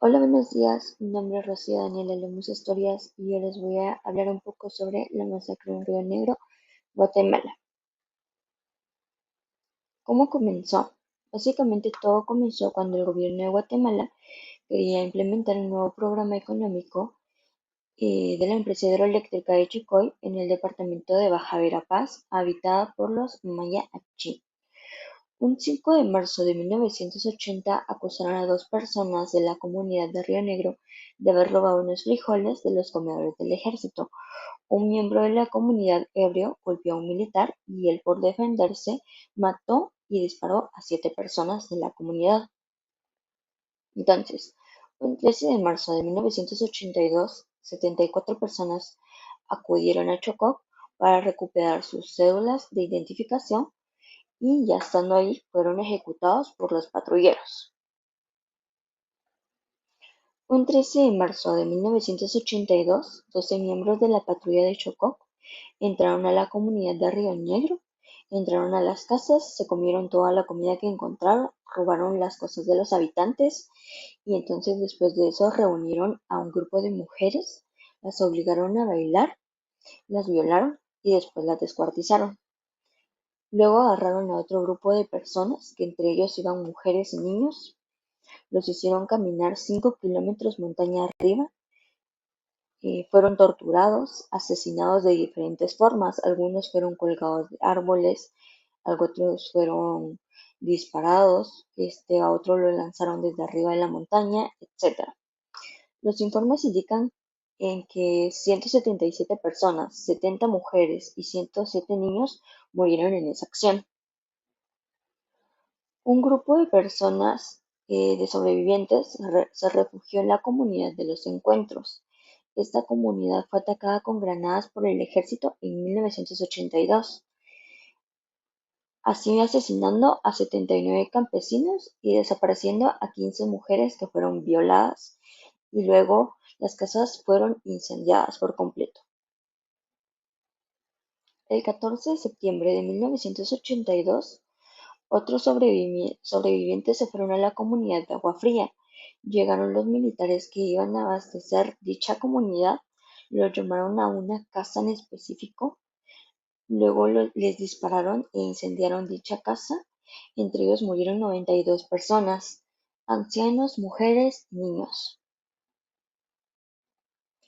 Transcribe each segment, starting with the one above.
Hola, buenos días. Mi nombre es Rocío Daniela Lemus Historias y yo les voy a hablar un poco sobre la masacre en Río Negro, Guatemala. ¿Cómo comenzó? Básicamente todo comenzó cuando el gobierno de Guatemala quería implementar un nuevo programa económico de la empresa hidroeléctrica de Chicoy en el departamento de Baja Verapaz, habitada por los Maya Achí. Un 5 de marzo de 1980 acusaron a dos personas de la comunidad de Río Negro de haber robado unos frijoles de los comedores del ejército. Un miembro de la comunidad ebrio golpeó a un militar y él, por defenderse, mató y disparó a 7 personas de la comunidad. Entonces, un 13 de marzo de 1982, 74 personas acudieron a Chocó para recuperar sus cédulas de identificación y ya estando ahí fueron ejecutados por los patrulleros. Un 13 de marzo de 1982, 12 miembros de la patrulla de Chocó entraron a la comunidad de Río Negro, entraron a las casas, se comieron toda la comida que encontraron, robaron las cosas de los habitantes y entonces después de eso reunieron a un grupo de mujeres, las obligaron a bailar, las violaron y después las descuartizaron. Luego agarraron a otro grupo de personas, que entre ellos iban mujeres y niños, los hicieron caminar 5 kilómetros montaña arriba, fueron torturados, asesinados de diferentes formas. Algunos fueron colgados de árboles, otros fueron disparados, a otro lo lanzaron desde arriba de la montaña, etcétera. Los informes indican en que 177 personas, 70 mujeres y 107 niños murieron en esa acción. Un grupo de personas, de sobrevivientes, se refugió en la comunidad de los Encuentros. Esta comunidad fue atacada con granadas por el ejército en 1982, así asesinando a 79 campesinos y desapareciendo a 15 mujeres que fueron violadas, y luego las casas fueron incendiadas por completo. El 14 de septiembre de 1982, otros sobrevivientes se fueron a la comunidad de Agua Fría. Llegaron los militares que iban a abastecer dicha comunidad, los llamaron a una casa en específico, luego les dispararon e incendiaron dicha casa. Entre ellos murieron 92 personas, ancianos, mujeres y niños.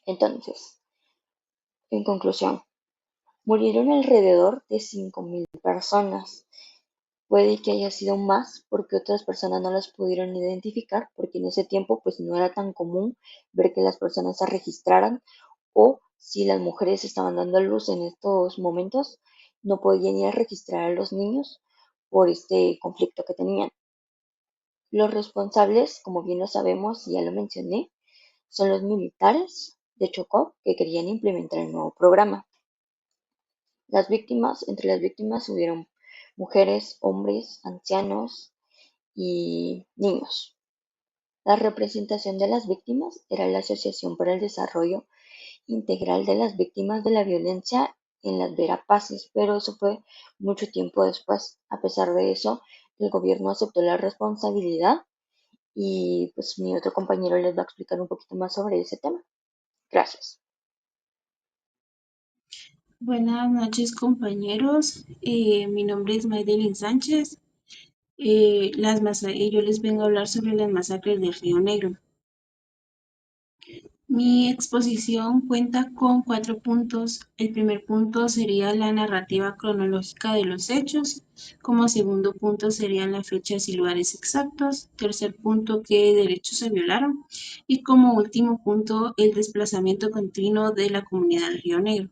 Entonces, en conclusión, murieron alrededor de 5.000 personas. Puede que haya sido más porque otras personas no las pudieron identificar, porque en ese tiempo pues no era tan común ver que las personas se registraran, o si las mujeres estaban dando a luz en estos momentos, no podían ir a registrar a los niños por este conflicto que tenían. Los responsables, como bien lo sabemos y ya lo mencioné, son los militares de Chocó, que querían implementar el nuevo programa. Entre las víctimas hubieron mujeres, hombres, ancianos y niños. La representación de las víctimas era la Asociación para el Desarrollo Integral de las Víctimas de la Violencia en las Verapaces, pero eso fue mucho tiempo después. A pesar de eso, el gobierno aceptó la responsabilidad y pues mi otro compañero les va a explicar un poquito más sobre ese tema. Gracias. Buenas noches, compañeros. Mi nombre es Maydelin Sánchez. Yo les vengo a hablar sobre las masacres de Río Negro. Mi exposición cuenta con 4 puntos. El primer punto sería la narrativa cronológica de los hechos. Como segundo punto serían las fechas y lugares exactos. Tercer punto, qué derechos se violaron. Y como último punto, el desplazamiento continuo de la comunidad de Río Negro.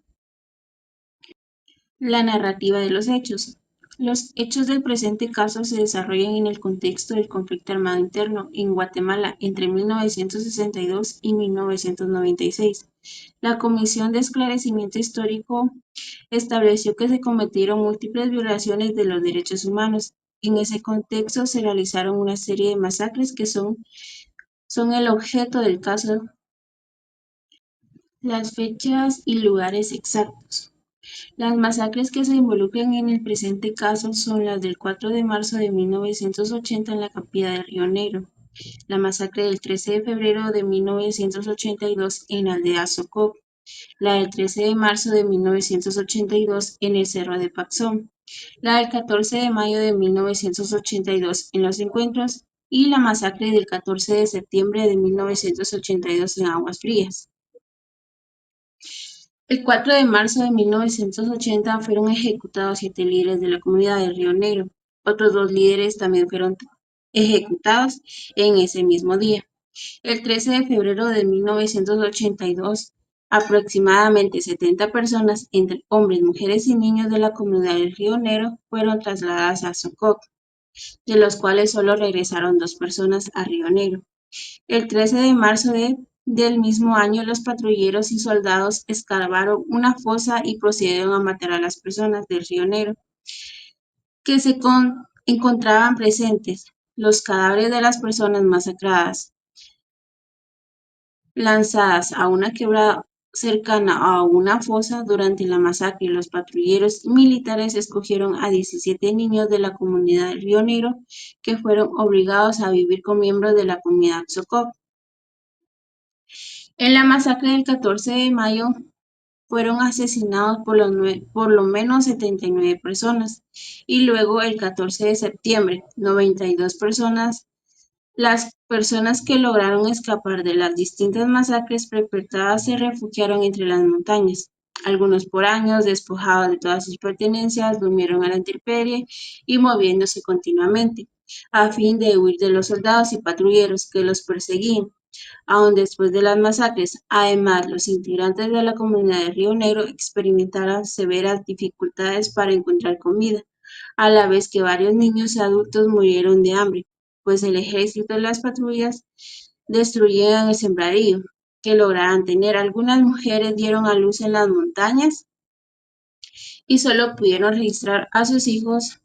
La narrativa de los hechos. Los hechos del presente caso se desarrollan en el contexto del conflicto armado interno en Guatemala entre 1962 y 1996. La Comisión de Esclarecimiento Histórico estableció que se cometieron múltiples violaciones de los derechos humanos. En ese contexto se realizaron una serie de masacres que son el objeto del caso. Las fechas y lugares exactos. Las masacres que se involucran en el presente caso son las del 4 de marzo de 1980 en la capilla de Río Negro, la masacre del 13 de febrero de 1982 en la aldea Socó, la del 13 de marzo de 1982 en el Cerro de Paxón, la del 14 de mayo de 1982 en Los Encuentros y la masacre del 14 de septiembre de 1982 en Aguas Frías. El 4 de marzo de 1980 fueron ejecutados 7 líderes de la comunidad de Río Negro. Otros 2 líderes también fueron ejecutados en ese mismo día. El 13 de febrero de 1982, aproximadamente 70 personas, entre hombres, mujeres y niños de la comunidad del Río Negro, fueron trasladadas a Sococ, de los cuales solo regresaron 2 personas a Río Negro. El 13 de marzo del mismo año, los patrulleros y soldados excavaron una fosa y procedieron a matar a las personas del Río Negro que se encontraban presentes. Los cadáveres de las personas masacradas lanzadas a una quebrada cercana a una fosa durante la masacre. Los patrulleros y militares escogieron a 17 niños de la comunidad del Río Negro que fueron obligados a vivir con miembros de la comunidad Socop. En la masacre del 14 de mayo fueron asesinados por lo menos 79 personas y luego el 14 de septiembre 92 personas. Las personas que lograron escapar de las distintas masacres perpetradas se refugiaron entre las montañas. Algunos por años, despojados de todas sus pertenencias, durmieron a la intemperie y moviéndose continuamente, a fin de huir de los soldados y patrulleros que los perseguían. Aún después de las masacres, además, los integrantes de la comunidad de Río Negro experimentaron severas dificultades para encontrar comida, a la vez que varios niños y adultos murieron de hambre, pues el ejército y las patrullas destruyeron el sembradío que lograran tener. Algunas mujeres dieron a luz en las montañas y solo pudieron registrar a sus hijos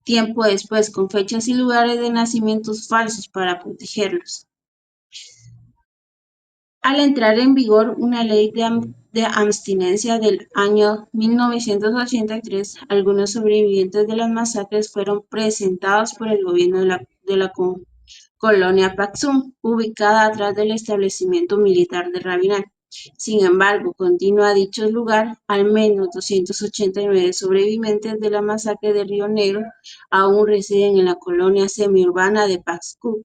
tiempo después con fechas y lugares de nacimientos falsos para protegerlos. Al entrar en vigor una ley de abstinencia del año 1983, algunos sobrevivientes de las masacres fueron presentados por el gobierno de la colonia Paxum, ubicada atrás del establecimiento militar de Rabinal. Sin embargo, continúa dicho lugar, al menos 289 sobrevivientes de la masacre de Río Negro aún residen en la colonia semiurbana de Paxum,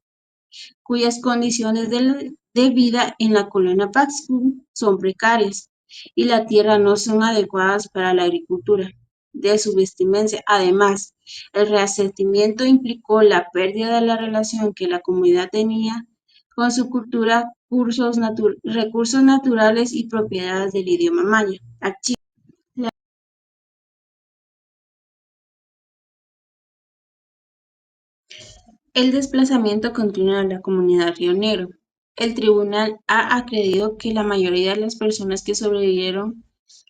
cuyas condiciones de vida en la colonia Paxum son precarias y la tierra no son adecuadas para la agricultura de subsistencia. Además, el reasentamiento implicó la pérdida de la relación que la comunidad tenía con su cultura, recursos naturales y propiedades del idioma maya. El desplazamiento continuo de la comunidad Río Negro. El tribunal ha acreditado que la mayoría de las personas que sobrevivieron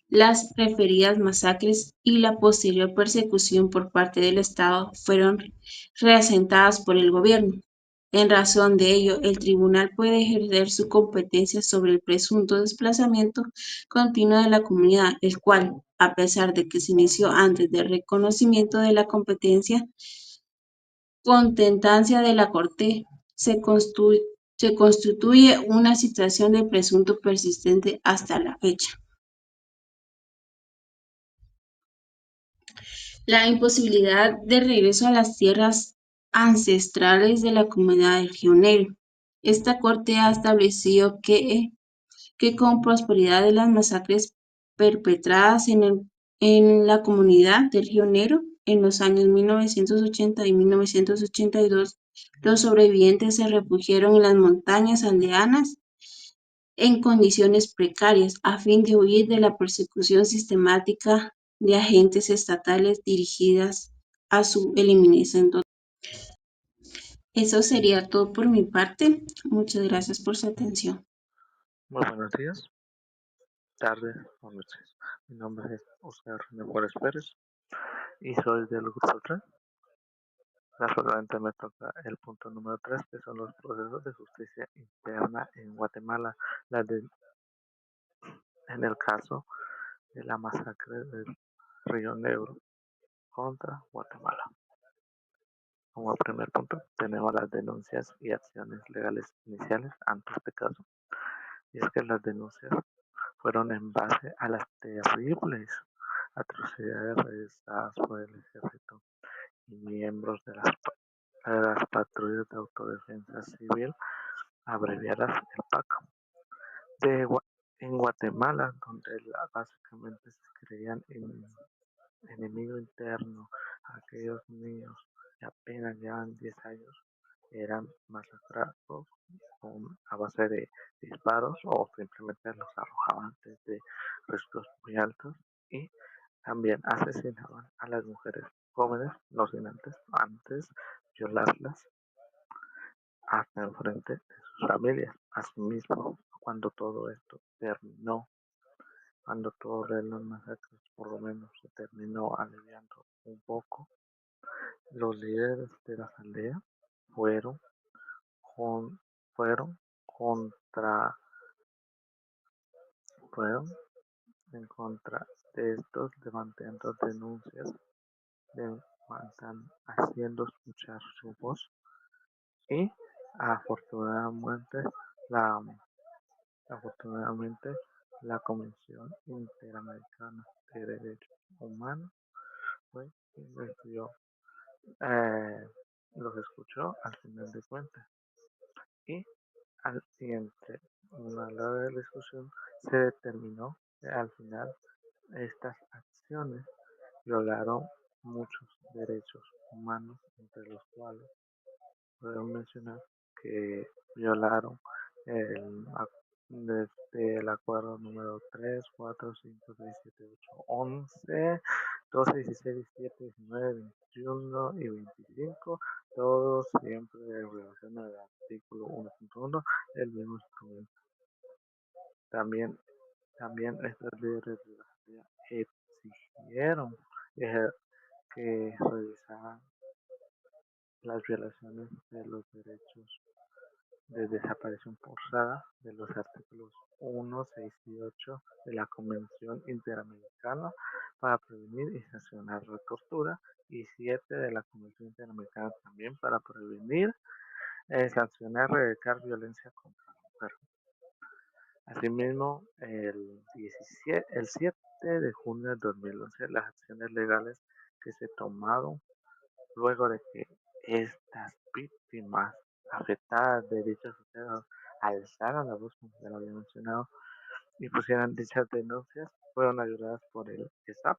las referidas masacres y la posterior persecución por parte del Estado fueron reasentadas por el gobierno. En razón de ello, el tribunal puede ejercer su competencia sobre el presunto desplazamiento continuo de la comunidad, el cual, a pesar de que se inició antes del reconocimiento de la competencia, contestancia de la Corte, se constituye una situación de presunto persistente hasta la fecha. La imposibilidad de regreso a las tierras ancestrales de la comunidad del Río Negro. Esta Corte ha establecido que con prosperidad de las masacres perpetradas en la comunidad del Río Negro en los años 1980 y 1982, los sobrevivientes se refugiaron en las montañas aldeanas en condiciones precarias a fin de huir de la persecución sistemática de agentes estatales dirigidas a su eliminación total. Eso sería todo por mi parte. Muchas gracias por su atención. Muy buenos días, tardes o noches. Mi nombre es Oscar René Juárez Pérez y soy del grupo 3. Naturalmente me toca el punto número 3, que son los procesos de justicia interna en Guatemala, en el caso de la masacre del Río Negro contra Guatemala. Como primer punto, tenemos las denuncias y acciones legales iniciales ante este caso. Y es que las denuncias fueron en base a las terribles atrocidades realizadas por el ejército y miembros de las patrullas de autodefensa civil, abreviadas el PAC, en Guatemala, donde básicamente se creían en enemigo interno. Aquellos niños que apenas llevan 10 años eran masacrados a base de disparos o simplemente los arrojaban desde riscos muy altos, y también asesinaban a las mujeres jóvenes, no sin antes violarlas hasta enfrente de sus familias. Asimismo, cuando todo esto terminó, cuando todas las masacres por lo menos se terminó aliviando un poco, los líderes de las aldeas fueron, fueron contra, fueron en contra de estos, levantando denuncias, haciendo escuchar su voz, y afortunadamente la, afortunadamente la Comisión Interamericana de Derechos Humanos fue quien eh, los escuchó al final de cuentas, y al siguiente una larga discusión se determinó que al final estas acciones violaron muchos derechos humanos, entre los cuales podemos mencionar que violaron el, desde el acuerdo número 3, 4, 5, 6, 7, 8, 11, 12, 16, 17, 19, 21 y 25, todos siempre en relación al artículo 1.1 del mismo instrumento. También, también estos líderes de la sociedad exigieron que revisaran las violaciones de los derechos de desaparición forzada de los artículos 1, 6 y 8 de la Convención Interamericana para prevenir y sancionar la tortura, y 7 de la Convención Interamericana también para prevenir, sancionar y erradicar violencia contra la mujer. Asimismo, el 7 de junio de 2011, las acciones legales que se tomaron luego de que estas víctimas afectadas de dichos sucesos alzaran la voz, como ya lo había mencionado, y pusieran dichas denuncias, fueron ayudadas por el ESAP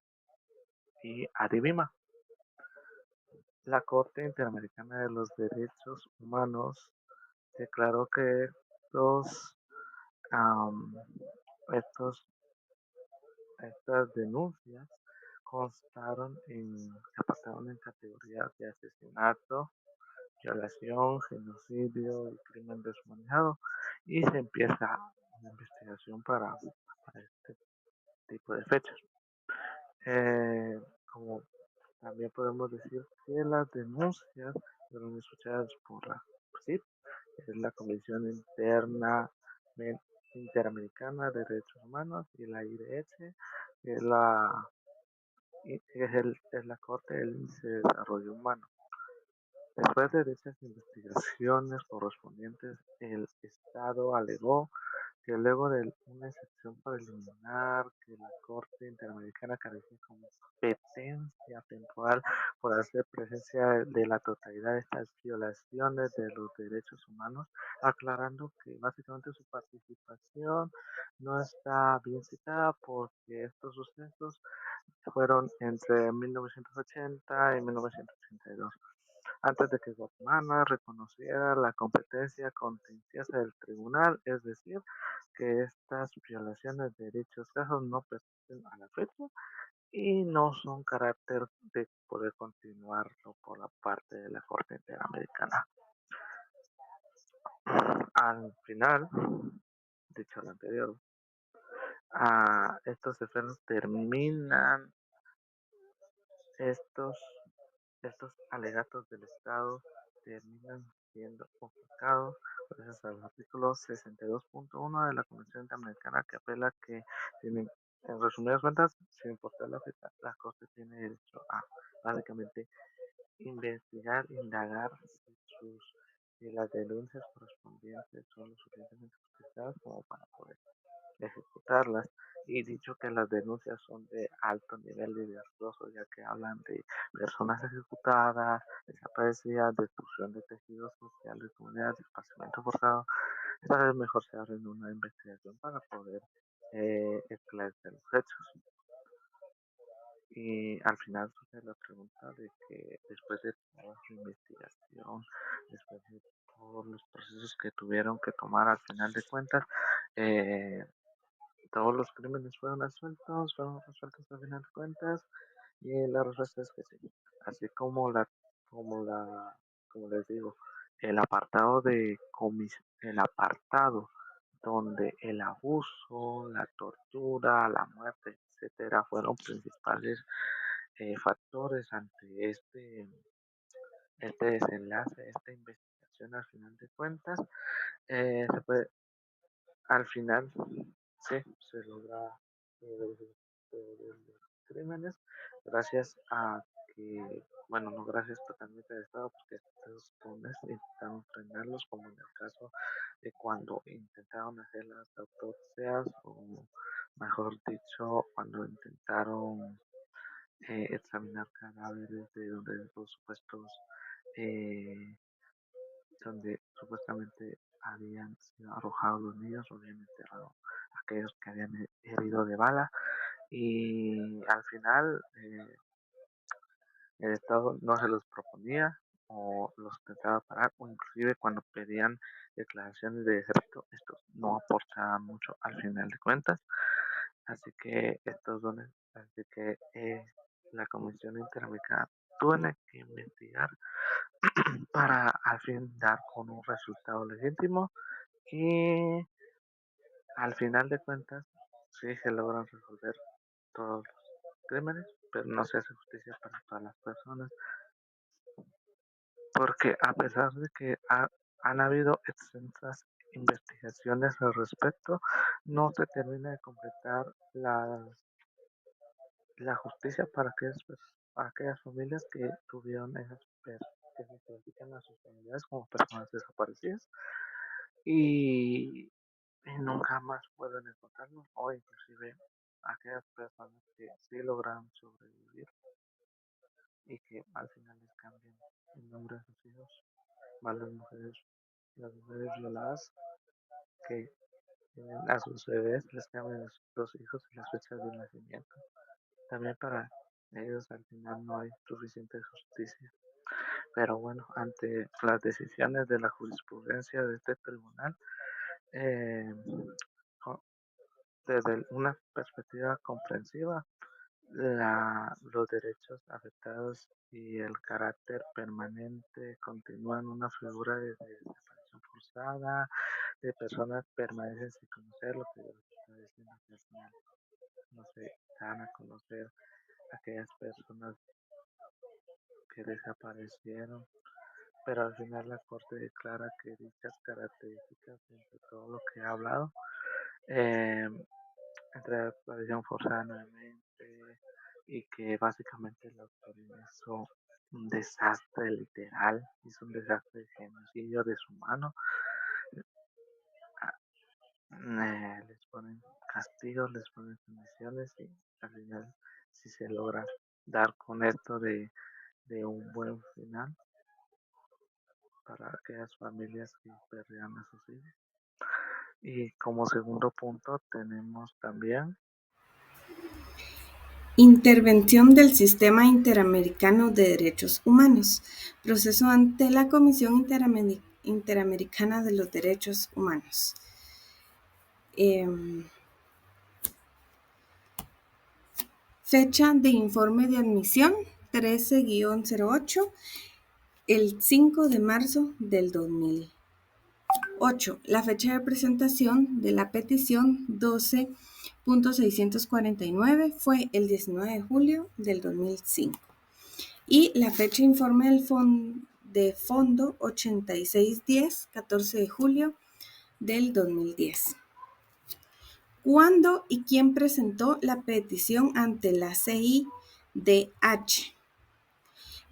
y Adivima. La Corte Interamericana de los Derechos Humanos declaró que um, estos estas denuncias se pasaron en categorías de asesinato, violación, genocidio y crimen deshumanizado, y se empieza una investigación para este tipo de fechas. Como también podemos decir que las denuncias fueron escuchadas por pues sí, es la Comisión Interamericana de Derechos Humanos, y la IDH, que es es la Corte del Índice de Desarrollo Humano. Después de dichas investigaciones correspondientes, el Estado alegó que luego de una excepción preliminar que la Corte Interamericana carecía competencia temporal por hacer presencia de la totalidad de estas violaciones de los derechos humanos, aclarando que básicamente su participación no está bien citada porque estos sucesos fueron entre 1980 y 1982, antes de que Guatemala reconociera la competencia contenciosa del tribunal, es decir, que estas violaciones de dichos casos no persisten a la fecha y no son carácter de poder continuarlo por la parte de la Corte Interamericana. Al final, dicho lo anterior, estos efectos terminan, estos alegatos del Estado terminan siendo opacados gracias al artículo 62.1 de la Convención Interamericana, que apela que tienen, en resumidas cuentas, sin importar la fecha, la Corte tiene derecho a básicamente investigar, indagar si las denuncias correspondientes son lo suficientemente justificadas como para poder ejecutarlas. Y dicho que las denuncias son de alto nivel de riesgoso, ya que hablan de personas ejecutadas, desaparecidas, destrucción de tejidos sociales, comunidades, desplazamiento forzado, esta vez mejor se abren una investigación para poder esclarecer los hechos. Y al final surge la pregunta de que después de toda su investigación, después de todos los procesos que tuvieron que tomar al final de cuentas, eh, todos los crímenes fueron resueltos al final de cuentas, y la respuesta es que sí. Así como la, como les digo, el apartado donde el abuso, la tortura, la muerte, etcétera, fueron principales factores ante este desenlace, esta investigación al final de cuentas, se puede, al final sí, se logra los crímenes gracias a que, bueno, no gracias totalmente al Estado, porque estos hombres intentaron frenarlos, como en el caso de cuando intentaron hacer las autopsias, o mejor dicho, cuando intentaron examinar cadáveres de eh, donde supuestamente habían sido arrojados los niños, obviamente aquellos que habían herido de bala, y al final el Estado no se los proponía o los intentaba parar, o inclusive cuando pedían declaraciones de ejército, estos no aportaban mucho al final de cuentas. Así que la Comisión Interamericana tuvo que investigar para al fin dar con un resultado legítimo, y al final de cuentas sí se logran resolver todos los crímenes, pero no se hace justicia para todas las personas, porque a pesar de que han habido extensas investigaciones al respecto, no se termina de completar la justicia para aquellas familias que tuvieron que se identifican a sus familiares como personas desaparecidas, y, y nunca más pueden encontrarlos, o inclusive aquellas personas que sí logran sobrevivir y que al final les cambian el nombre a sus hijos, más las mujeres violadas que tienen a sus bebés, les cambian los hijos y las fechas de nacimiento. También para ellos al final no hay suficiente justicia. Pero bueno, ante las decisiones de la jurisprudencia de este tribunal, eh, desde una perspectiva comprensiva, los derechos afectados y el carácter permanente continúan una figura de desaparición forzada, de personas permanecen sin conocer lo que yo les estaba diciendo, que al final no se dan a conocer aquellas personas que desaparecieron, pero al final la Corte declara que dichas características, entre todo lo que he hablado, eh, entre la desaparición forzada nuevamente, y que básicamente la autoridad hizo un desastre literal, hizo un desastre de genocidio deshumano, les ponen castigos, les ponen condiciones, y al final si se logra dar con esto de un buen final para aquellas familias que perdieron a sus hijos. Y como segundo punto tenemos también Intervención del Sistema Interamericano de Derechos Humanos. Proceso ante la Comisión Interamericana de los Derechos Humanos. Fecha de informe de admisión 13-08, el 5 de marzo del 2008. La fecha de presentación de la petición 12.649 fue el 19 de julio del 2005. Y la fecha de informe de fondo 8610, 14 de julio del 2010. ¿Cuándo y quién presentó la petición ante la CIDH?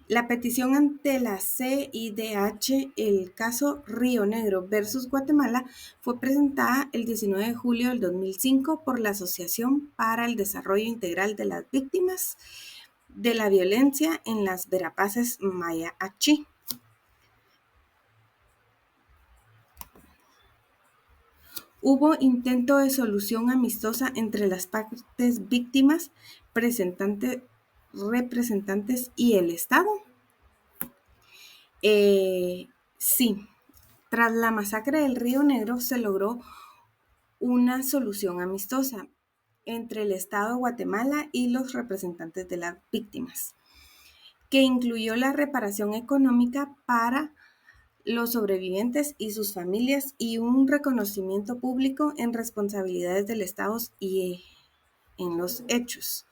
La petición ante la CIDH, el caso Río Negro versus Guatemala, fue presentada el 19 de julio del 2005 por la Asociación para el Desarrollo Integral de las Víctimas de la Violencia en las Verapaces Maya Achí. Hubo intento de solución amistosa entre las partes víctimas, representantes y el Estado. Sí, tras la masacre del Río Negro se logró una solución amistosa entre el Estado de Guatemala y los representantes de las víctimas, que incluyó la reparación económica para los sobrevivientes y sus familias y un reconocimiento público en responsabilidades del Estado y en los hechos.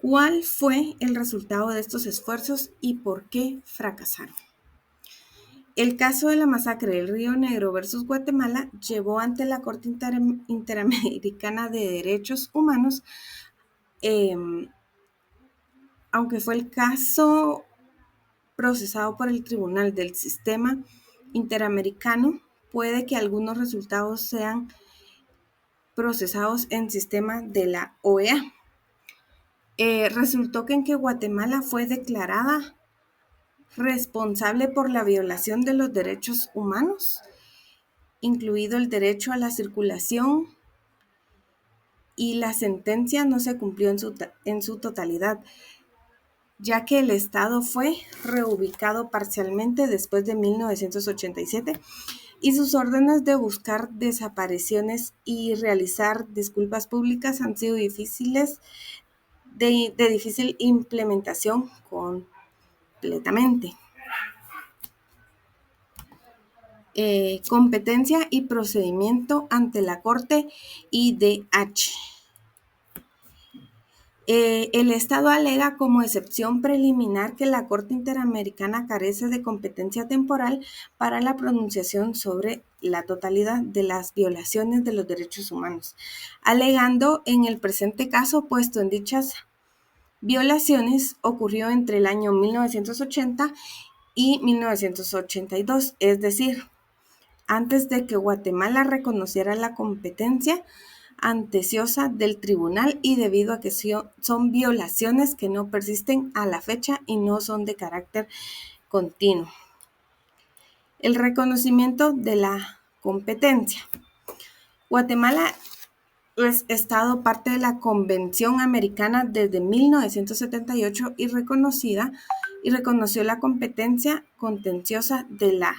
¿Cuál fue el resultado de estos esfuerzos y por qué fracasaron? El caso de la masacre del Río Negro versus Guatemala llevó ante la Corte Interamericana de Derechos Humanos, aunque fue el caso procesado por el Tribunal del Sistema Interamericano, puede que algunos resultados sean procesados en sistema de la OEA. Resultó que en que Guatemala fue declarada responsable por la violación de los derechos humanos, incluido el derecho a la circulación, y la sentencia no se cumplió en su totalidad, ya que el Estado fue reubicado parcialmente después de 1987 y sus órdenes de buscar desapariciones y realizar disculpas públicas han sido difíciles de difícil implementación completamente. Competencia y procedimiento ante la Corte IDH. El Estado alega como excepción preliminar que la Corte Interamericana carece de competencia temporal para la pronunciación sobre la totalidad de las violaciones de los derechos humanos, alegando en el presente caso, puesto en dichas violaciones ocurrió entre el año 1980 y 1982, es decir, antes de que Guatemala reconociera la competencia anteciosa del tribunal y debido a que son violaciones que no persisten a la fecha y no son de carácter continuo. El reconocimiento de la competencia. Guatemala es Estado parte de la Convención Americana desde 1978 y reconoció la competencia contenciosa de la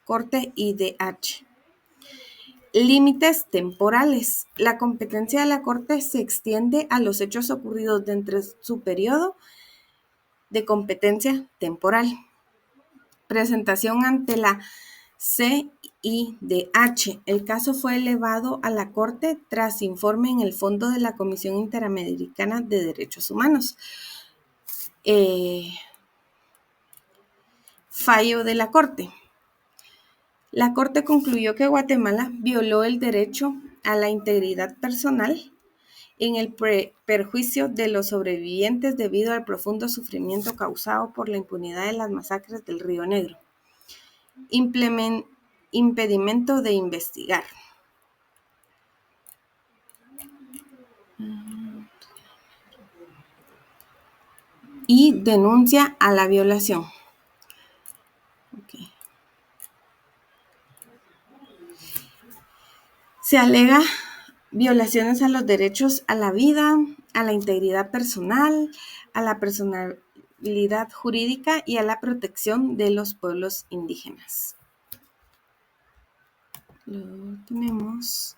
Corte IDH. Límites temporales. La competencia de la Corte se extiende a los hechos ocurridos dentro de su periodo de competencia temporal. Presentación ante la CIDH. El caso fue elevado a la Corte tras informe en el Fondo de la Comisión Interamericana de Derechos Humanos. Fallo de la Corte. La Corte concluyó que Guatemala violó el derecho a la integridad personal en el perjuicio de los sobrevivientes debido al profundo sufrimiento causado por la impunidad de las masacres del Río Negro. Impedimento de investigar. Y denuncia a la violación. Okay. Se alega violaciones a los derechos a la vida, a la integridad personal, a la personalidad jurídica y a la protección de los pueblos indígenas. Luego tenemos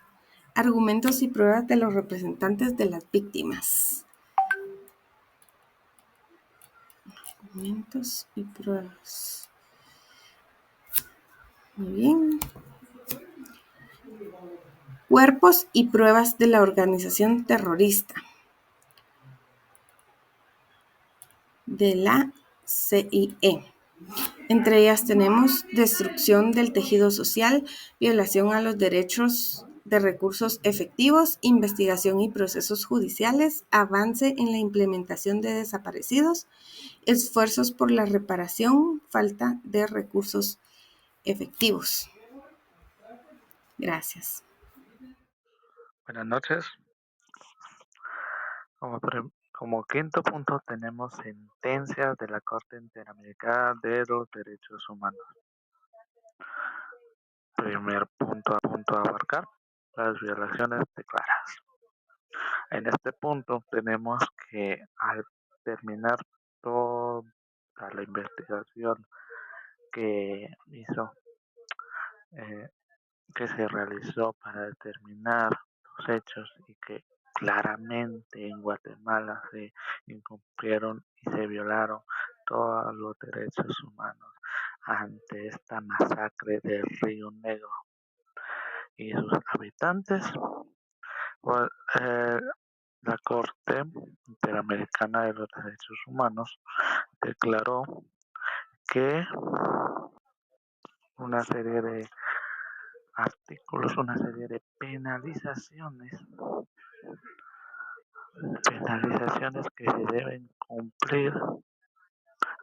argumentos y pruebas de los representantes de las víctimas. Argumentos y pruebas. Muy bien. Cuerpos y pruebas de la organización terrorista de la CIE. Entre ellas tenemos destrucción del tejido social, violación a los derechos de recursos efectivos, investigación y procesos judiciales, avance en la implementación de desaparecidos, esfuerzos por la reparación, falta de recursos efectivos. Gracias. Buenas noches. Como quinto punto tenemos sentencias de la Corte Interamericana de los Derechos Humanos. Primer punto a abarcar, las violaciones declaradas. En este punto tenemos que al terminar toda la investigación que hizo, que se realizó para determinar los hechos y que claramente en Guatemala se incumplieron y se violaron todos los derechos humanos ante esta masacre del Río Negro y sus habitantes. Pues, la Corte Interamericana de los Derechos Humanos declaró que una serie de artículos, una serie de penalizaciones que se deben cumplir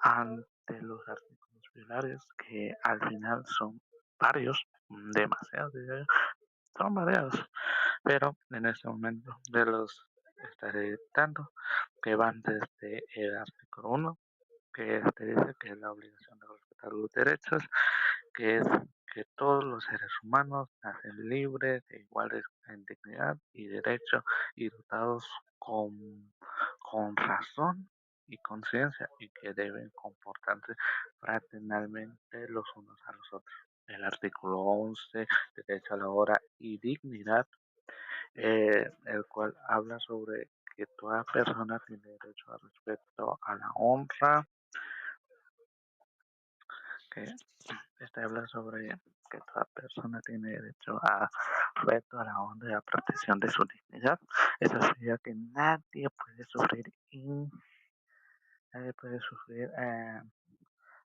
ante los artículos violarios, que al final son varios, demasiados, son variados, pero en este momento de los estaré dictando, que van desde el artículo 1, que te dice que es la obligación de respetar los derechos, que es que todos los seres humanos nacen libres, de iguales en dignidad y derecho y dotados con razón y conciencia y que deben comportarse fraternalmente los unos a los otros. El artículo 11, derecho a la hora y dignidad, el cual habla sobre que toda persona tiene derecho al respeto a la honra, que habla sobre que toda persona tiene derecho a respeto a la honra y a la protección de su dignidad. Eso sería que nadie puede sufrir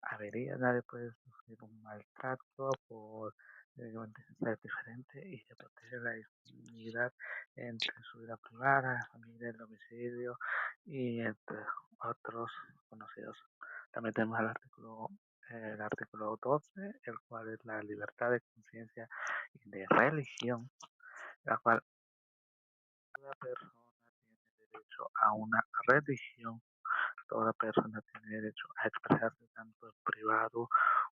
averías, nadie puede sufrir un maltrato por ser diferente y se protege la dignidad entre su vida privada, la familia, el domicilio y entre otros conocidos. También tenemos el artículo 12, el cual es la libertad de conciencia y de religión, la cual toda persona tiene derecho a una religión. Toda persona tiene derecho a expresarse tanto en privado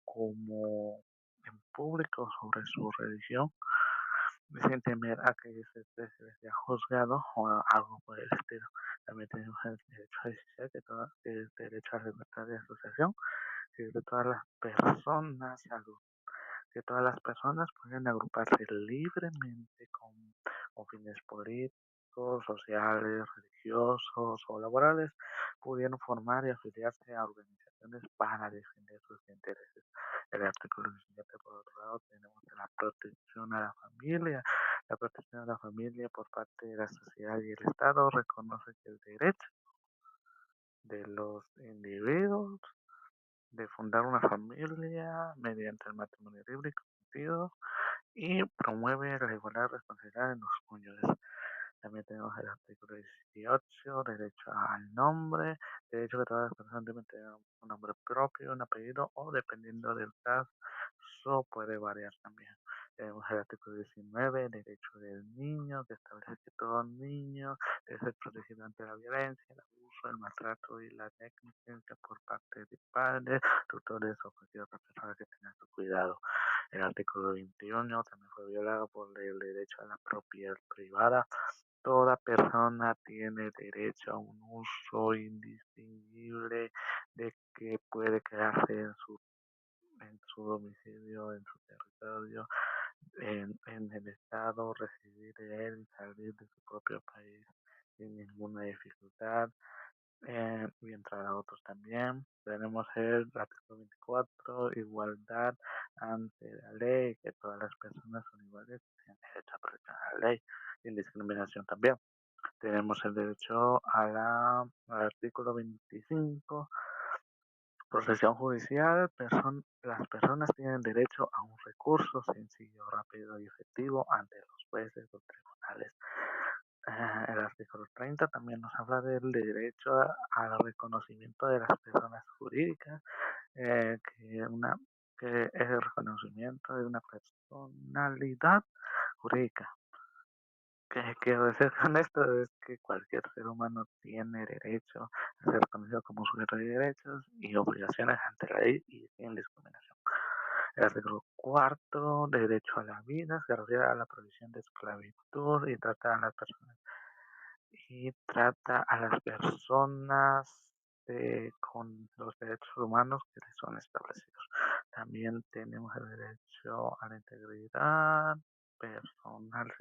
como en público sobre su religión, sin temer a que se les sea juzgado o algo por el estilo. También tenemos el derecho a decir que es derecho a la libertad de asociación, que de todas las personas, que todas las personas pueden agruparse libremente con fines políticos, sociales, religiosos o laborales, pudieron formar y afiliarse a organizaciones para defender sus intereses. El artículo 17, por otro lado, tenemos la protección a la familia. La protección a la familia por parte de la sociedad y el Estado reconoce que el derecho de los individuos de fundar una familia mediante el matrimonio libre y consentido y promueve la igualdad de responsabilidad en los cónyuges. También tenemos el artículo 18, derecho al nombre, derecho que todas las personas deben tener un nombre propio, un apellido o dependiendo del caso puede variar también. Tenemos el artículo 19, derecho del niño, que establece que todo niño debe ser protegido ante la violencia, el abuso, el maltrato y la negligencia por parte de padres, tutores o cualquier otra persona que tenga su cuidado. El artículo 21 también fue violado por el derecho a la propiedad privada. Toda persona tiene derecho a un uso indistinguible de que puede quedarse en su domicilio, en su territorio, en el estado, residir en él y salir de su propio país sin ninguna dificultad. Y entre otros también tenemos el artículo 24, igualdad ante la ley, que todas las personas son iguales, tienen derecho a protección a la ley, sin discriminación también. Tenemos el derecho al artículo 25, protección judicial. Las personas tienen derecho a un recurso sencillo, rápido y efectivo ante los jueces, los tribunales. El artículo 30 también nos habla del derecho al reconocimiento de las personas jurídicas, que es el reconocimiento de una personalidad jurídica. ¿Qué quiero decir con esto? Es que cualquier ser humano tiene derecho a ser reconocido como sujeto de derechos y obligaciones ante la ley y sin discriminación. El artículo cuarto, derecho a la vida, se refiere a la prohibición de esclavitud trata a las personas con los derechos humanos que les son establecidos. También tenemos el derecho a la integridad personal.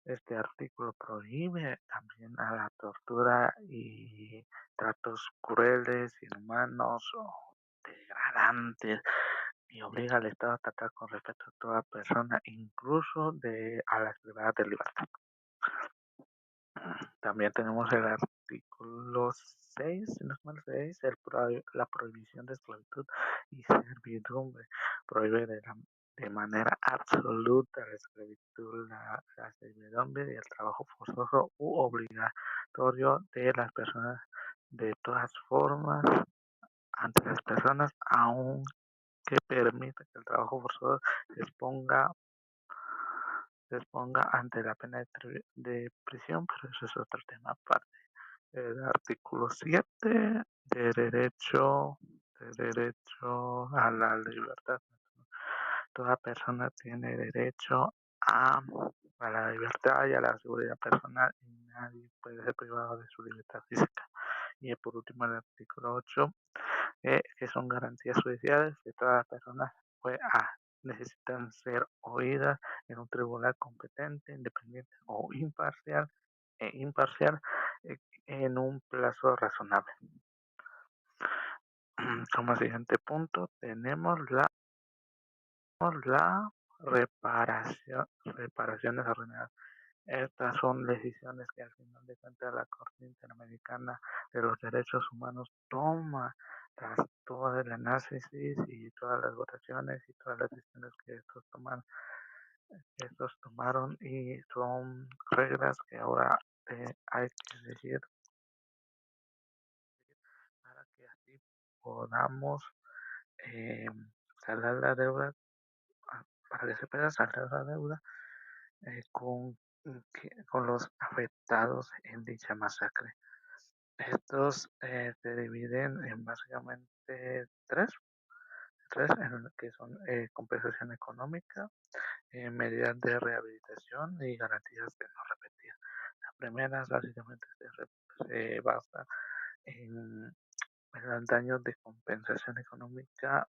Este artículo prohíbe también a la tortura y tratos crueles, inhumanos o degradantes y obliga al Estado a tratar con respeto a toda persona, incluso a las privadas de libertad. También tenemos el artículo 6, si no es mal 6, la prohibición de esclavitud y servidumbre. Prohíbe de manera absoluta la esclavitud, la servidumbre y el trabajo forzoso u obligatorio de las personas de todas formas ante las personas, aunque permite que el trabajo forzoso se exponga ante la pena de prisión, pero eso es otro tema aparte. El artículo 7 de derecho a la libertad. Toda persona tiene derecho a la libertad y a la seguridad personal y nadie puede ser privado de su libertad física. Y por último, el artículo 8, que son garantías judiciales que todas las personas necesitan ser oídas en un tribunal competente, independiente o imparcial en un plazo razonable. Como siguiente punto tenemos la reparaciones ordenadas. Estas son decisiones que al final de cuentas la Corte Interamericana de los Derechos Humanos toma tras todo el análisis y todas las votaciones y todas las decisiones que estos tomaron, y son reglas que ahora hay que seguir para que así podamos saldar la deuda, para que se pueda saldar la deuda eh, con, con los afectados en dicha masacre. Estos se dividen en básicamente tres que son compensación económica, medidas de rehabilitación y garantías de no repetir. La primera básicamente se basa en daños de compensación económica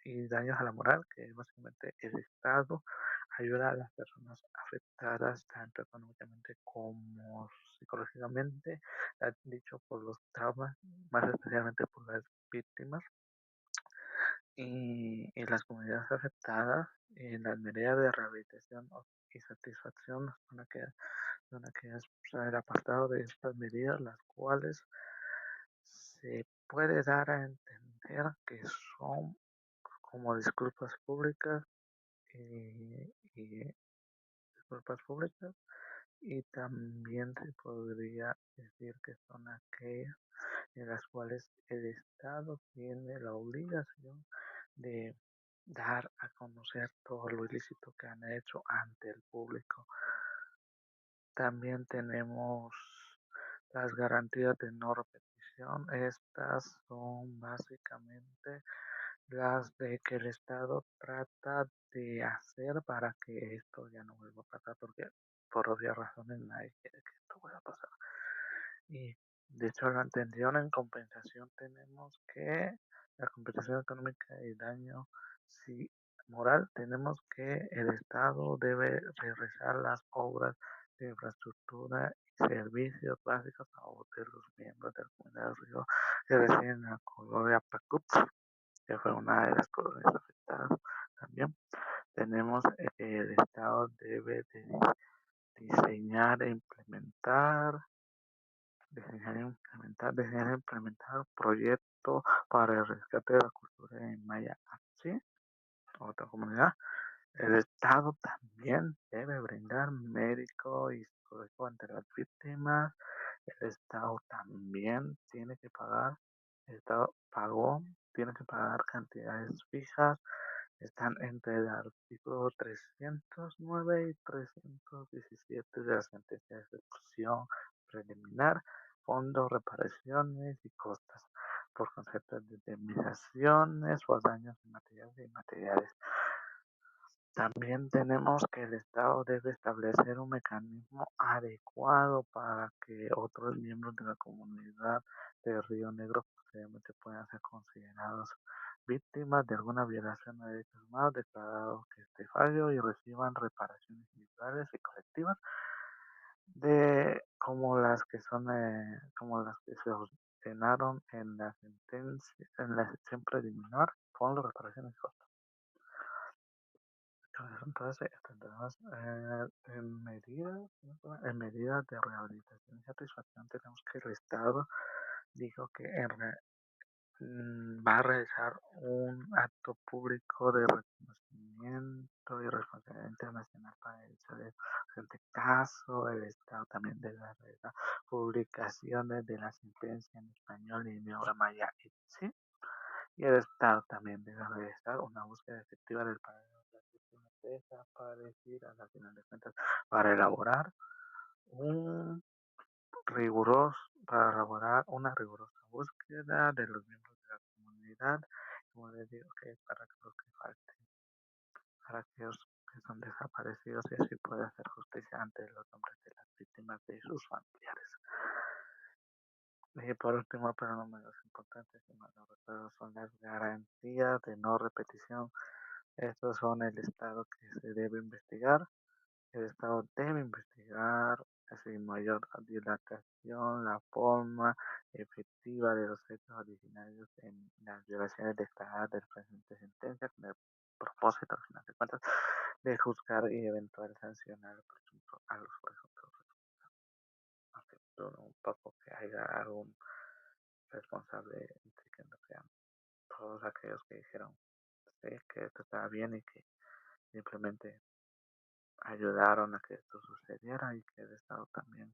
y daños a la moral, que básicamente el Estado ayuda a las personas afectadas tanto económicamente como psicológicamente, dicho por los traumas, más especialmente por las víctimas y las comunidades afectadas. En las medidas de rehabilitación y satisfacción son aquellas el apartado de estas medidas, las cuales se puede dar a entender que son como disculpas públicas y disculpas públicas, y también se podría decir que son aquellas en las cuales el Estado tiene la obligación de dar a conocer todo lo ilícito que han hecho ante el público. También tenemos las garantías de no repetición. Estas son básicamente las de que el Estado trata de hacer para que esto ya no vuelva a pasar, porque por obvias razones nadie quiere que esto vuelva a pasar. Y de hecho, la atención en compensación tenemos que la compensación económica y daño moral, tenemos que el Estado debe realizar las obras de infraestructura y servicios básicos a los miembros de la comunidad de Río que residen en la colonia Pacut, que fue una de las colonias afectadas. También tenemos el Estado debe de diseñar e implementar proyectos para el rescate de la cultura en Maya Achi, otra comunidad. El Estado también debe brindar médico y psicológico ante las víctimas. El Estado también tiene que pagar. El Estado pagó, tiene que pagar cantidades fijas. Están entre el artículo 309 y 317 de la sentencia de ejecución preliminar, fondos, reparaciones y costas por concepto de indemnizaciones o daños materiales e inmateriales. También tenemos que el Estado debe establecer un mecanismo adecuado para que otros miembros de la comunidad de Río Negro posteriormente puedan ser considerados víctimas de alguna violación de derechos humanos, declarado que este fallo y reciban reparaciones individuales y colectivas de como las que se ordenaron en la sentencia, en la sección preliminar, con las reparaciones y costos. Entonces, en medidas de rehabilitación y satisfacción tenemos que el Estado dijo que va a realizar un acto público de reconocimiento y responsabilidad internacional para el presente caso. El Estado también debe realizar publicaciones de la sentencia en español y idioma maya itzi. Y el Estado también debe realizar una búsqueda efectiva del paradero de las víctimas desaparecidas, al final de cuentas, para elaborar un riguroso, para elaborar una rigurosa búsqueda de los miembros de la comunidad, como les digo, que para que los que falten, para aquellos que son desaparecidos y así pueda hacer justicia ante los nombres de las víctimas y sus familiares. Y por último, pero no menos importante, si mal no recuerdo, son las garantías de no repetición. Estos son el estado que se debe investigar. El Estado debe investigar sin mayor dilatación la forma efectiva de los hechos originarios en las violaciones declaradas del presente sentencia con el propósito, al final de cuentas, de juzgar y eventual sancionar a los presuntos responsables. Un poco que haya algún responsable de que no sean todos aquellos que dijeron sí, que esto estaba bien y que simplemente ayudaron a que esto sucediera y que el Estado también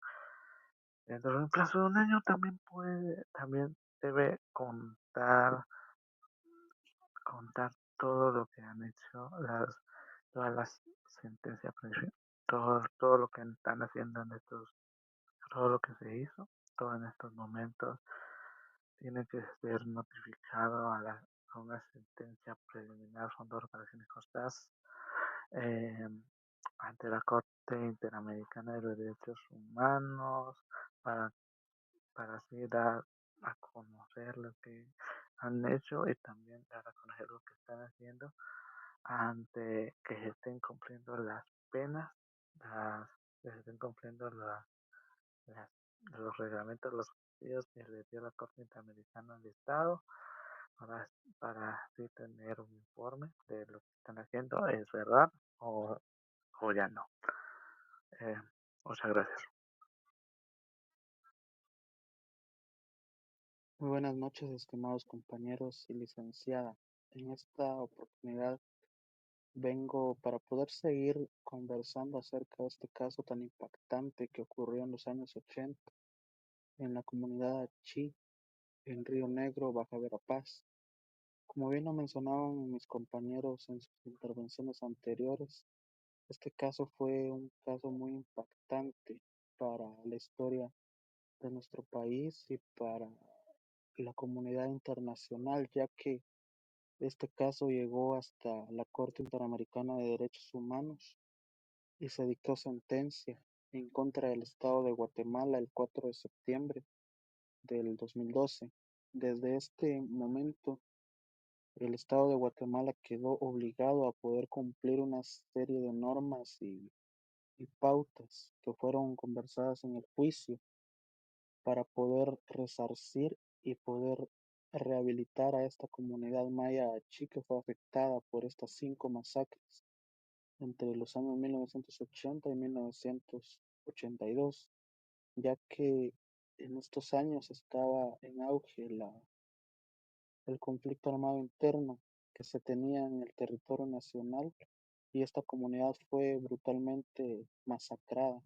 dentro de un plazo de un año también debe contar todo lo que han hecho todas las sentencias, todo lo que están haciendo todo lo que se hizo, todo en estos momentos tiene que ser notificado a una sentencia preliminar, fondo de reparación y costas, eh, ante la Corte Interamericana de los Derechos Humanos para, para así dar a conocer lo que han hecho y también dar a conocer lo que están haciendo ante que se estén cumpliendo las penas, que se estén cumpliendo las- los reglamentos, los objetivos que le dio la Corte Interamericana al Estado para, para así tener un informe de lo que están haciendo, es verdad o ya no. Eh, Muchas gracias. Muy buenas noches, estimados compañeros y licenciada. En esta oportunidad vengo para poder seguir conversando acerca de este caso tan impactante que ocurrió en los años 80 en la comunidad Achí, en Río Negro, Baja Verapaz. Como bien lo mencionaban mis compañeros en sus intervenciones anteriores, este caso fue un caso muy impactante para la historia de nuestro país y para la comunidad internacional, ya que este caso llegó hasta la Corte Interamericana de Derechos Humanos y se dictó sentencia en contra del Estado de Guatemala el 4 de septiembre del 2012. Desde este momento, el Estado de Guatemala quedó obligado a poder cumplir una serie de normas y pautas que fueron conversadas en el juicio para poder resarcir y poder rehabilitar a esta comunidad maya achí que fue afectada por estas 5 masacres entre los años 1980 y 1982, ya que en estos años estaba en auge el conflicto armado interno que se tenía en el territorio nacional y esta comunidad fue brutalmente masacrada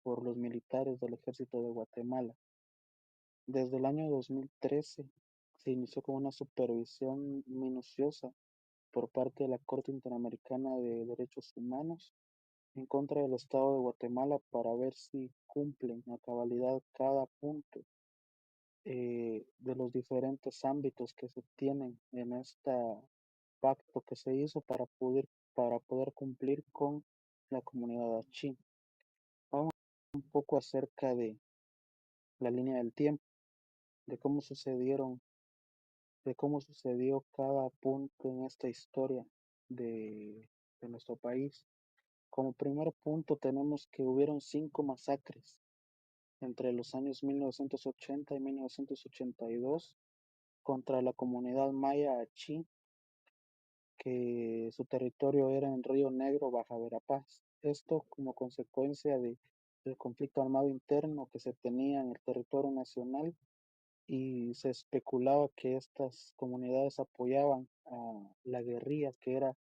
por los militares del ejército de Guatemala. Desde el año 2013 se inició con una supervisión minuciosa por parte de la Corte Interamericana de Derechos Humanos en contra del Estado de Guatemala para ver si cumplen a cabalidad cada punto de los diferentes ámbitos que se tienen en este pacto que se hizo para poder cumplir con la comunidad achí. Vamos a hablar un poco acerca de la línea del tiempo, de cómo de cómo sucedió cada punto en esta historia de nuestro país. Como primer punto tenemos que hubieron 5 masacres entre los años 1980 y 1982 contra la comunidad maya achí, que su territorio era en Río Negro, Baja Verapaz. Esto como consecuencia del conflicto armado interno que se tenía en el territorio nacional y se especulaba que estas comunidades apoyaban a la guerrilla, que era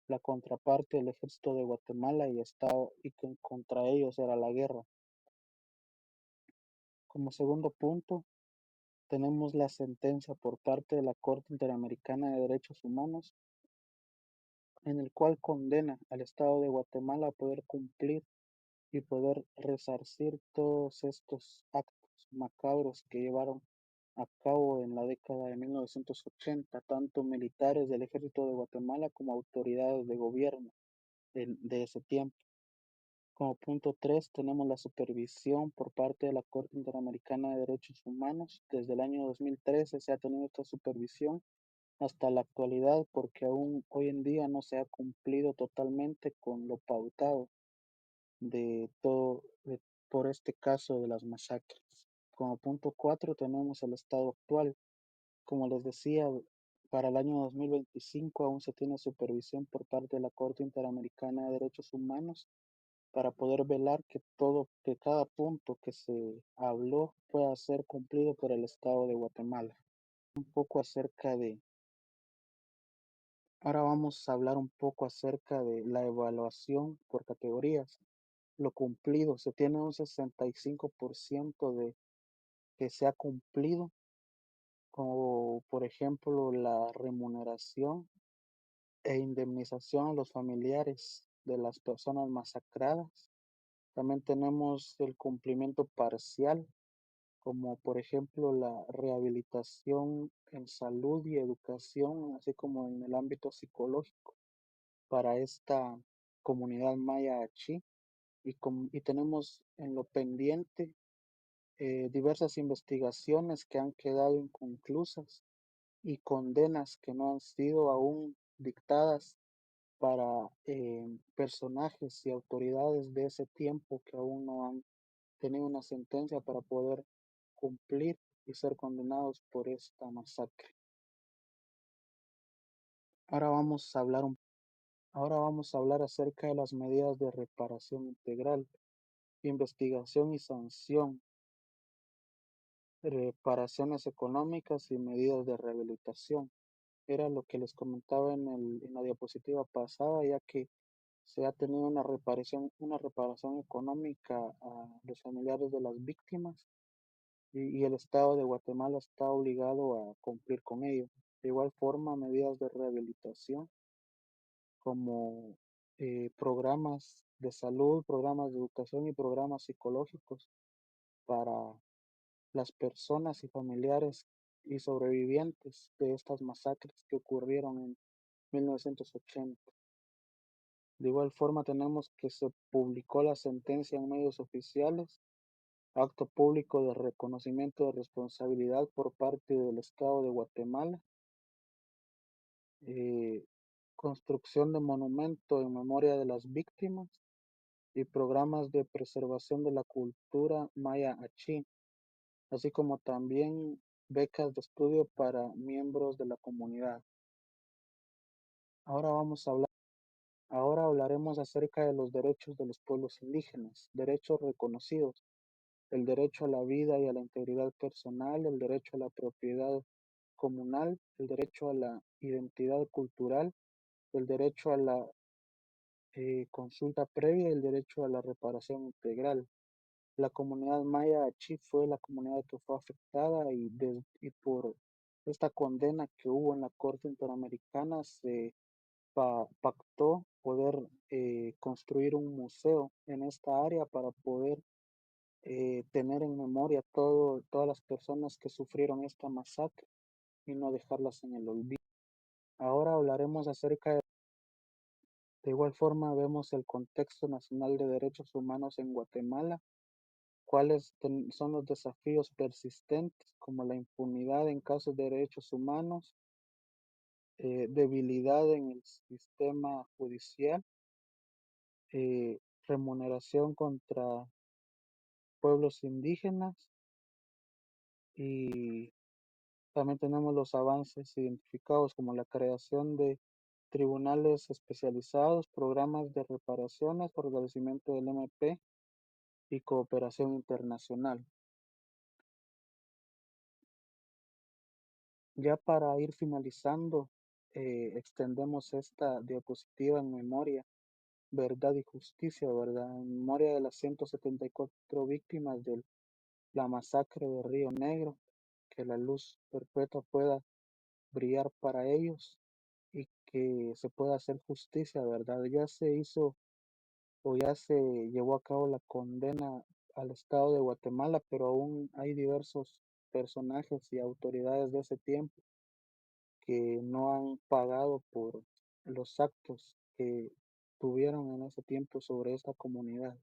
la contraparte del ejército de Guatemala y que contra ellos era la guerra. Como segundo punto, tenemos la sentencia por parte de la Corte Interamericana de Derechos Humanos, en el cual condena al Estado de Guatemala a poder cumplir y poder resarcir todos estos actos macabros que llevaron a cabo en la década de 1980, tanto militares del ejército de Guatemala como autoridades de gobierno de ese tiempo. Como punto 3 tenemos la supervisión por parte de la Corte Interamericana de Derechos Humanos. Desde el año 2013 se ha tenido esta supervisión hasta la actualidad porque aún hoy en día no se ha cumplido totalmente con lo pautado de todo por este caso de las masacres. Como punto 4 tenemos el estado actual. Como les decía, para el año 2025 aún se tiene supervisión por parte de la Corte Interamericana de Derechos Humanos para poder velar que cada punto que se habló pueda ser cumplido por el Estado de Guatemala. Un poco acerca de, ahora vamos a hablar un poco acerca de la evaluación por categorías. Lo cumplido, se tiene un 65% de que se ha cumplido, como por ejemplo la remuneración e indemnización a los familiares de las personas masacradas. También tenemos el cumplimiento parcial, como por ejemplo la rehabilitación en salud y educación, así como en el ámbito psicológico para esta comunidad maya achí. Y tenemos en lo pendiente diversas investigaciones que han quedado inconclusas y condenas que no han sido aún dictadas para personajes y autoridades de ese tiempo que aún no han tenido una sentencia para poder cumplir y ser condenados por esta masacre. Ahora vamos a hablar, ahora vamos a hablar acerca de las medidas de reparación integral, investigación y sanción, reparaciones económicas y medidas de rehabilitación. Era lo que les comentaba en la diapositiva pasada, ya que se ha tenido una reparación económica a los familiares de las víctimas y el Estado de Guatemala está obligado a cumplir con ello. De igual forma, medidas de rehabilitación como programas de salud, programas de educación y programas psicológicos para las personas y familiares y sobrevivientes de estas masacres que ocurrieron en 1980. De igual forma tenemos que se publicó la sentencia en medios oficiales, acto público de reconocimiento de responsabilidad por parte del Estado de Guatemala, eh, construcción de monumento en memoria de las víctimas y programas de preservación de la cultura maya achí, así como también becas de estudio para miembros de la comunidad. Ahora vamos a hablar Ahora hablaremos acerca de los derechos de los pueblos indígenas, derechos reconocidos, el derecho a la vida y a la integridad personal, el derecho a la propiedad comunal, el derecho a la identidad cultural, el derecho a la consulta previa y el derecho a la reparación integral. La comunidad maya Achí fue la comunidad que fue afectada y por esta condena que hubo en la Corte Interamericana se pactó poder construir un museo en esta área para poder tener en memoria todas las personas que sufrieron esta masacre y no dejarlas en el olvido. Ahora hablaremos acerca de igual forma vemos el contexto nacional de derechos humanos en Guatemala, cuáles son los desafíos persistentes como la impunidad en casos de derechos humanos, debilidad en el sistema judicial, remuneración contra pueblos indígenas y también tenemos los avances identificados como la creación de tribunales especializados, programas de reparaciones, fortalecimiento del MP y cooperación internacional. Ya para ir finalizando, extendemos esta diapositiva en memoria, verdad y justicia, ¿verdad? En memoria de las 174 víctimas de la masacre de Río Negro, que la luz perpetua pueda brillar para ellos y que se pueda hacer justicia, ¿verdad? Ya se hizo o ya se llevó a cabo la condena al Estado de Guatemala, pero aún hay diversos personajes y autoridades de ese tiempo que no han pagado por los actos que tuvieron en ese tiempo sobre esta comunidad.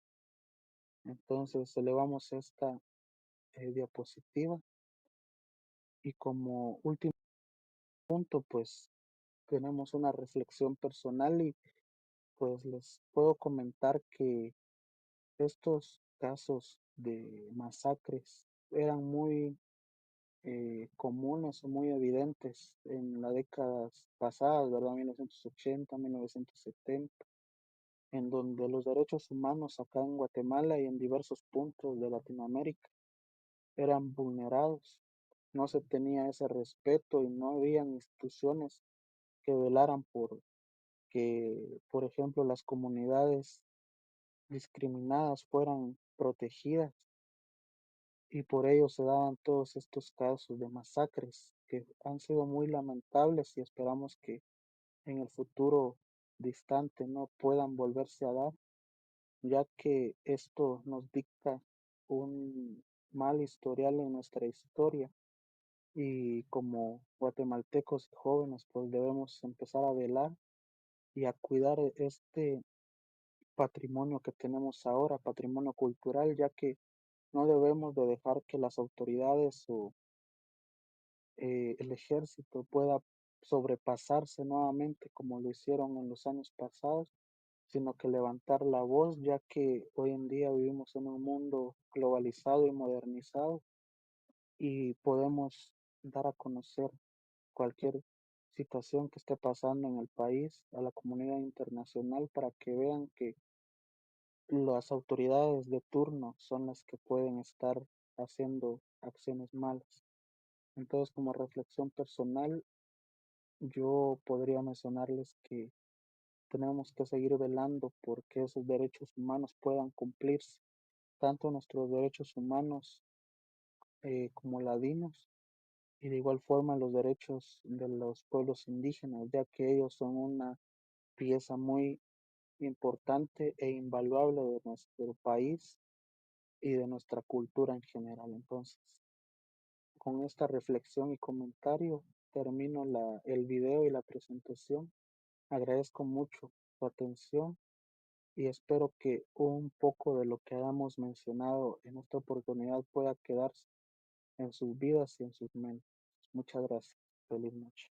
Entonces elevamos esta diapositiva y como último punto pues tenemos una reflexión personal y pues les puedo comentar que estos casos de masacres eran muy comunes o muy evidentes en las décadas pasadas, ¿verdad? 1980, 1970, en donde los derechos humanos acá en Guatemala y en diversos puntos de Latinoamérica eran vulnerados. No se tenía ese respeto y no habían instituciones que velaran por que, por ejemplo, las comunidades discriminadas fueran protegidas y por ello se daban todos estos casos de masacres que han sido muy lamentables y esperamos que en el futuro distante no puedan volverse a dar, ya que esto nos dicta un mal historial en nuestra historia y como guatemaltecos y jóvenes pues debemos empezar a velar y a cuidar este patrimonio que tenemos ahora, patrimonio cultural, ya que no debemos de dejar que las autoridades o el ejército pueda sobrepasarse nuevamente como lo hicieron en los años pasados, sino que levantar la voz, ya que hoy en día vivimos en un mundo globalizado y modernizado y podemos dar a conocer cualquier situación que esté pasando en el país a la comunidad internacional para que vean que las autoridades de turno son las que pueden estar haciendo acciones malas. Entonces, como reflexión personal, yo podría mencionarles que tenemos que seguir velando porque esos derechos humanos puedan cumplirse, tanto nuestros derechos humanos como ladinos, y de igual forma los derechos de los pueblos indígenas, ya que ellos son una pieza muy importante e invaluable de nuestro país y de nuestra cultura en general. Entonces, con esta reflexión y comentario, termino el video y la presentación. Agradezco mucho su atención y espero que un poco de lo que hayamos mencionado en esta oportunidad pueda quedarse en sus vidas y en sus mentes. Muchas gracias. Feliz noche.